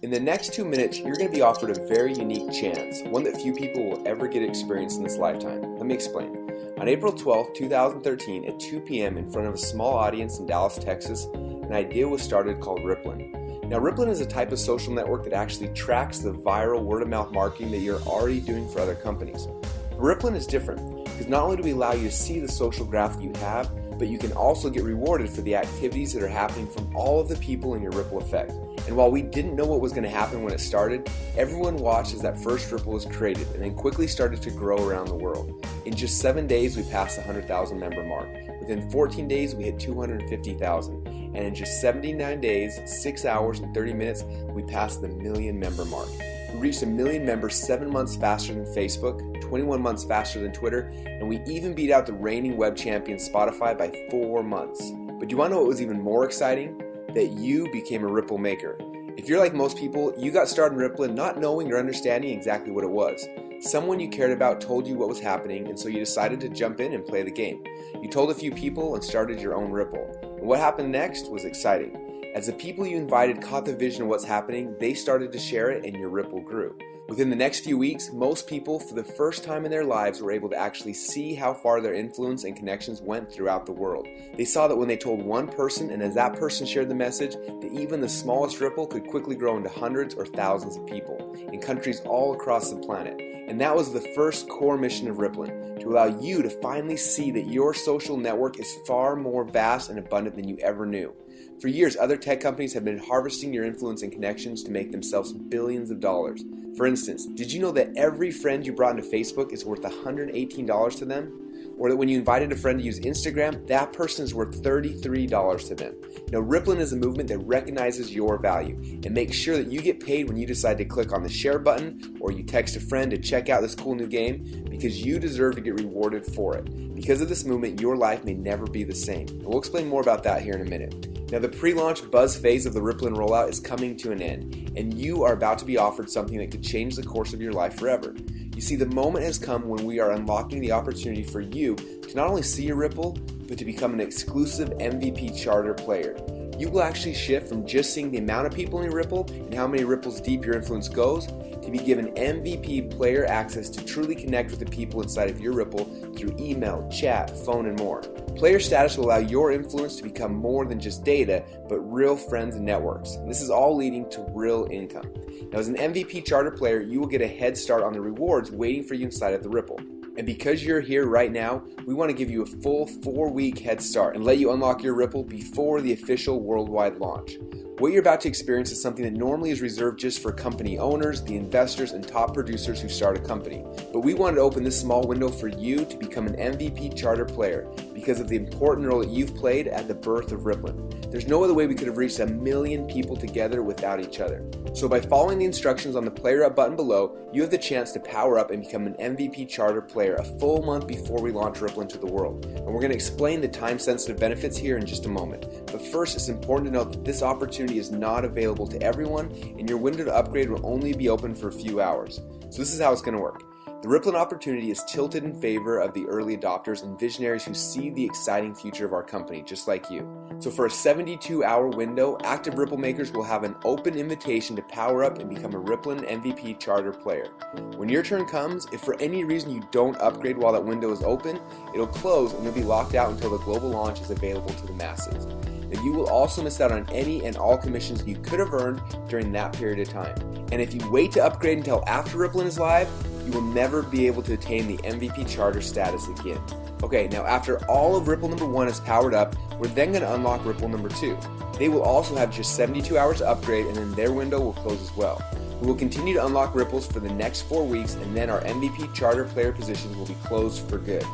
In the next 2 minutes, you're going to be offered a very unique chance, one that few people will ever get experience in this lifetime. Let me explain. On April 12, 2013, at 2 p.m. in front of a small audience in Dallas, Texas, an idea was started called RIPPLN. Now, RIPPLN is a type of social network that actually tracks the viral word-of-mouth marketing that you're already doing for other companies. But RIPPLN is different, because not only do we allow you to see the social graph that you have, but you can also get rewarded for the activities that are happening from all of the people in your ripple effect. And while we didn't know what was going to happen when it started, everyone watched as that first ripple was created and then quickly started to grow around the world. In just 7 days, we passed the 100,000 member mark. Within 14 days, we hit 250,000. And in just 79 days, 6 hours and 30 minutes, we passed the million member mark. We reached 1 million members 7 months faster than Facebook, 21 months faster than Twitter, and we even beat out the reigning web champion Spotify by 4 months. But do you want to know what was even more exciting? That you became a ripple maker. If you're like most people, you got started in RIPPLN not knowing or understanding exactly what it was. Someone you cared about told you what was happening, and so you decided to jump in and play the game. You told a few people and started your own ripple. And what happened next was exciting. As the people you invited caught the vision of what's happening, they started to share it and your ripple grew. Within the next few weeks, most people, for the first time in their lives, were able to actually see how far their influence and connections went throughout the world. They saw that when they told one person, and as that person shared the message, that even the smallest ripple could quickly grow into hundreds or thousands of people in countries all across the planet. And that was the first core mission of RIPPLN, to allow you to finally see that your social network is far more vast and abundant than you ever knew. For years, other tech companies have been harvesting your influence and connections to make themselves billions of dollars. For instance, did you know that every friend you brought into Facebook is worth $118 to them? Or that when you invited a friend to use Instagram, that person is worth $33 to them. Now, RIPPLN is a movement that recognizes your value and makes sure that you get paid when you decide to click on the share button or you text a friend to check out this cool new game, because you deserve to get rewarded for it. Because of this movement, your life may never be the same. And we'll explain more about that here in a minute. Now, the pre-launch buzz phase of the RIPPLN rollout is coming to an end, and you are about to be offered something that could change the course of your life forever. You see, the moment has come when we are unlocking the opportunity for you to not only see your ripple, but to become an exclusive MVP charter player. You will actually shift from just seeing the amount of people in your ripple and how many ripples deep your influence goes, to be given MVP player access to truly connect with the people inside of your ripple through email, chat, phone, and more. Player status will allow your influence to become more than just data, but real friends and networks. And this is all leading to real income. Now, as an MVP charter player, you will get a head start on the rewards waiting for you inside of the ripple. And because you're here right now, we want to give you a full 4-week head start and let you unlock your ripple before the official worldwide launch. What you're about to experience is something that normally is reserved just for company owners, the investors, and top producers who start a company. But we wanted to open this small window for you to become an MVP charter player because of the important role that you've played at the birth of RIPPLN. There's no other way we could have reached 1 million people together without each other. So by following the instructions on the Player Up button below, you have the chance to power up and become an MVP charter player a full month before we launch RIPPLN to the world. And we're going to explain the time-sensitive benefits here in just a moment. But first, it's important to note that this opportunity is not available to everyone, and your window to upgrade will only be open for a few hours. So this is how it's going to work. The RIPPLN opportunity is tilted in favor of the early adopters and visionaries who see the exciting future of our company, just like you. So for a 72-hour window, active ripple makers will have an open invitation to power up and become a RIPPLN MVP charter player. When your turn comes, if for any reason you don't upgrade while that window is open, it'll close and you'll be locked out until the global launch is available to the masses. Now, you will also miss out on any and all commissions you could have earned during that period of time. And if you wait to upgrade until after RIPPLN is live, you will never be able to attain the MVP charter status again. Okay, now after all of ripple number 1 is powered up, we're then going to unlock ripple number 2. They will also have just 72 hours to upgrade, and then their window will close as well. We will continue to unlock ripples for the next 4 weeks, and then our MVP charter player positions will be closed for good.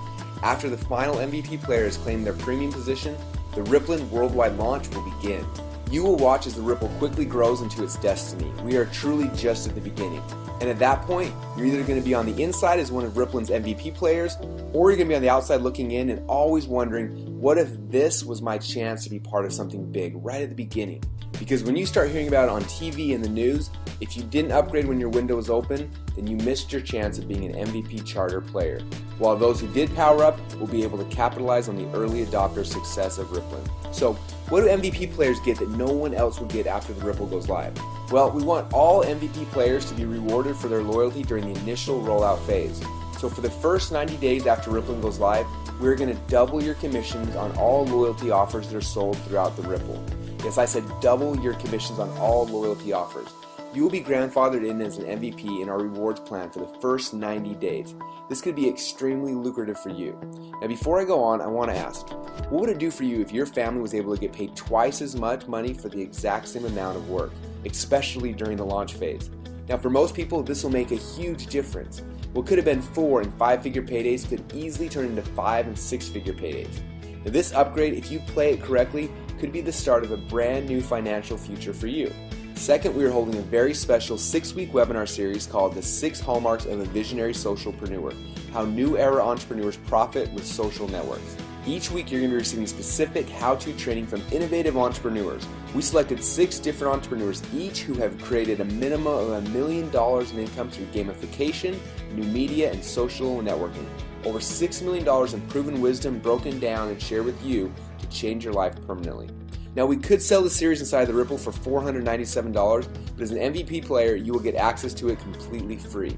After the final MVP player has claimed their premium position, the RIPPLN worldwide launch will begin. You will watch as the ripple quickly grows into its destiny. We are truly just at the beginning. And at that point, you're either going to be on the inside as one of RIPPLN's MVP players, or you're going to be on the outside looking in and always wondering, What if this was my chance to be part of something big right at the beginning? Because when you start hearing about it on TV and the news, if you didn't upgrade when your window was open, then you missed your chance of being an MVP charter player. While those who did power up will be able to capitalize on the early adopter success of RIPPLN. So, what do MVP players get that no one else will get after the Ripple goes live? Well, we want all MVP players to be rewarded for their loyalty during the initial rollout phase. So for the first 90 days after RIPPLN goes live, we're going to double your commissions on all loyalty offers that are sold throughout the Ripple. Yes, I said double your commissions on all loyalty offers. You will be grandfathered in as an MVP in our rewards plan for the first 90 days. This could be extremely lucrative for you. Now before I go on, I want to ask, what would it do for you if your family was able to get paid twice as much money for the exact same amount of work, especially during the launch phase? Now for most people, this will make a huge difference. What could have been 4- and 5-figure paydays could easily turn into 5- and 6-figure paydays. Now this upgrade, if you play it correctly, could be the start of a brand new financial future for you. Second, we are holding a very special 6-week webinar series called The 6 Hallmarks of a Visionary Socialpreneur, How New Era Entrepreneurs Profit with Social Networks. Each week you're going to be receiving specific how-to training from innovative entrepreneurs. We selected 6 different entrepreneurs, each who have created a minimum of $1 million in income through gamification, new media, and social networking. Over $6 million in proven wisdom broken down and shared with you to change your life permanently. Now we could sell the series inside the Ripple for $497, but as an MVP player, you will get access to it completely free.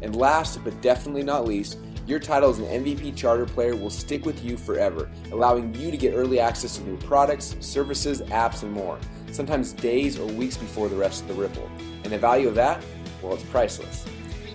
And last but definitely not least, your title as an MVP charter player will stick with you forever, allowing you to get early access to new products, services, apps, and more, sometimes days or weeks before the rest of the Ripple. And the value of that? Well, it's priceless.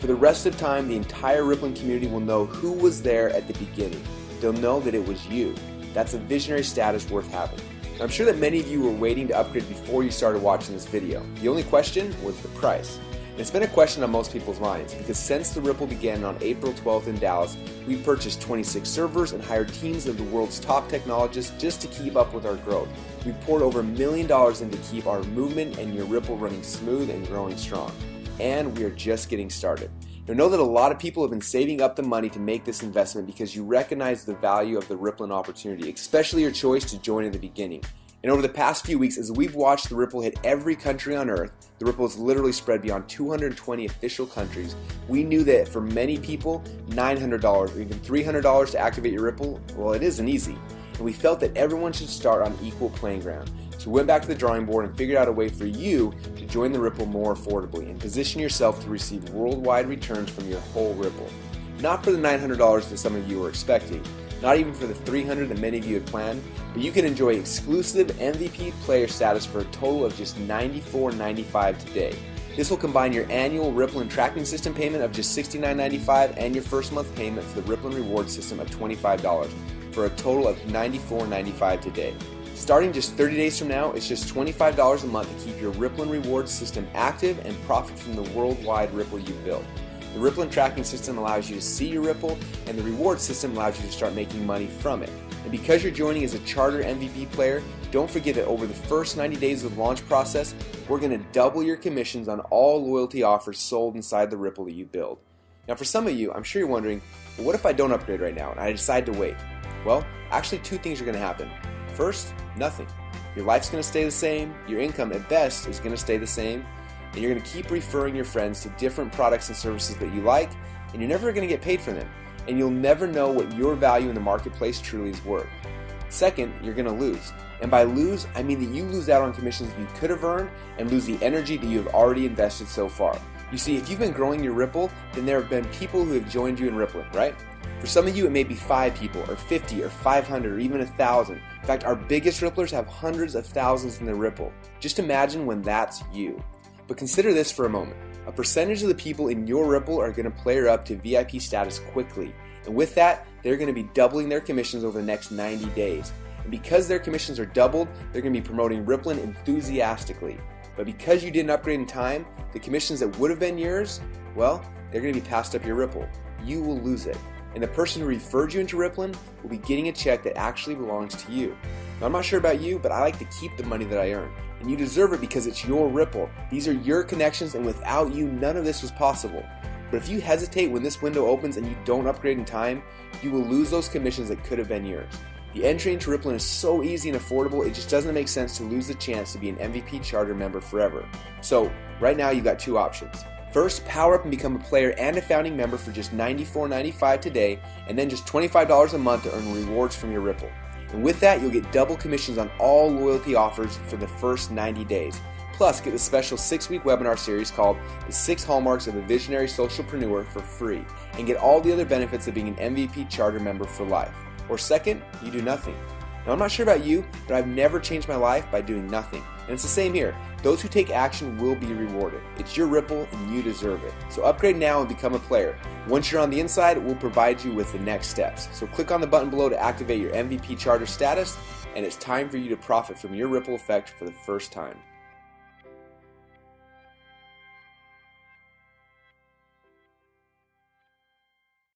For the rest of time, the entire RIPPLN community will know who was there at the beginning. They'll know that it was you. That's a visionary status worth having. I'm sure that many of you were waiting to upgrade before you started watching this video. The only question was the price. And it's been a question on most people's minds because since the Ripple began on April 12th in Dallas, we purchased 26 servers and hired teams of the world's top technologists just to keep up with our growth. We poured over $1 million in to keep our movement and your Ripple running smooth and growing strong. And we are just getting started. Now know that a lot of people have been saving up the money to make this investment because you recognize the value of the RIPPLN opportunity, especially your choice to join in the beginning. And over the past few weeks, as we've watched the Ripple hit every country on earth, the Ripple has literally spread beyond 220 official countries. We knew that for many people, $900 or even $300 to activate your Ripple, well, it isn't easy. And we felt that everyone should start on equal playing ground. So we went back to the drawing board and figured out a way for you to join the Ripple more affordably and position yourself to receive worldwide returns from your whole Ripple. Not for the $900 that some of you were expecting, not even for the $300 that many of you had planned, but you can enjoy exclusive MVP player status for a total of just $94.95 today. This will combine your annual RIPPLN tracking system payment of just $69.95 and your first month payment for the RIPPLN reward system of $25 for a total of $94.95 today. Starting just 30 days from now, it's just $25 a month to keep your RIPPLN reward system active and profit from the worldwide Ripple you've built. The RIPPLN tracking system allows you to see your Ripple, and the reward system allows you to start making money from it. And because you're joining as a charter MVP player, don't forget that over the first 90 days of the launch process, we're going to double your commissions on all loyalty offers sold inside the Ripple that you build. Now for some of you, I'm sure you're wondering, well, what if I don't upgrade right now and I decide to wait? Well, actually 2 things are going to happen. First, nothing. Your life's going to stay the same, your income at best is going to stay the same, and you're going to keep referring your friends to different products and services that you like, and you're never going to get paid for them, and you'll never know what your value in the marketplace truly is worth. Second, you're going to lose. And by lose, I mean that you lose out on commissions you could have earned and lose the energy that you have already invested so far. You see, if you've been growing your Ripple, then there have been people who have joined you in RIPPLN, right? For some of you, it may be 5 people, or 50, or 500, or even 1,000. In fact, our biggest Ripplers have hundreds of thousands in their Ripple. Just imagine when that's you. But consider this for a moment. A percentage of the people in your Ripple are going to player up to VIP status quickly. And with that, they're going to be doubling their commissions over the next 90 days. And because their commissions are doubled, they're going to be promoting RIPPLN enthusiastically. But because you didn't upgrade in time, the commissions that would have been yours, well, they're going to be passed up your Ripple. You will lose it. And the person who referred you into RIPPLN will be getting a check that actually belongs to you. Now, I'm not sure about you, but I like to keep the money that I earn. And you deserve it because it's your Ripple. These are your connections, and without you, none of this was possible. But if you hesitate when this window opens and you don't upgrade in time, you will lose those commissions that could have been yours. The entry into RIPPLN is so easy and affordable, it just doesn't make sense to lose the chance to be an MVP Charter member forever. So, right now you've got two options. First, power up and become a player and a founding member for just $94.95 today, and then just $25 a month to earn rewards from your Ripple. And with that, you'll get double commissions on all loyalty offers for the first 90 days. Plus, get the special 6-week webinar series called The 6 Hallmarks of a Visionary Socialpreneur for free, and get all the other benefits of being an MVP Charter member for life. Or second, you do nothing. Now, I'm not sure about you, but I've never changed my life by doing nothing. And it's the same here. Those who take action will be rewarded. It's your Ripple and you deserve it. So upgrade now and become a player. Once you're on the inside, we'll provide you with the next steps. So click on the button below to activate your MVP Charter status, and it's time for you to profit from your Ripple effect for the first time.